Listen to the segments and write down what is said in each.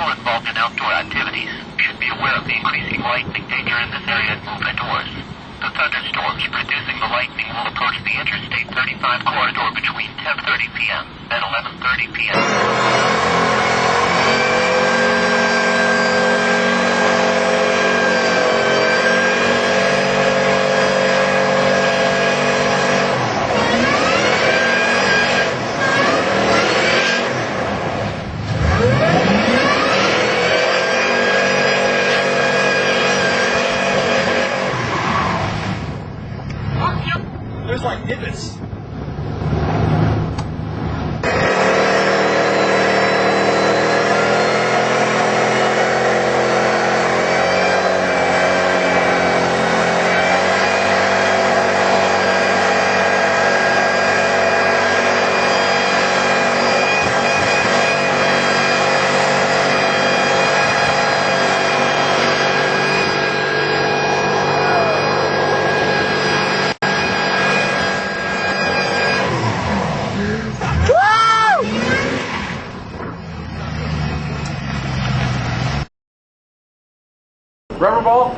people involved in outdoor activities should be aware of the increasing lightning danger in this area and move indoors. The thunderstorms producing the lightning will approach the Interstate 35 corridor between 10:30 p.m. and 11:30 p.m. There's like divots. Rubber ball?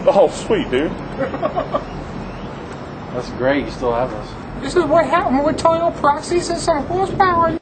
Oh, sweet, dude. That's great, you still have those. This is what happened with Toyo Proxies and some horsepower.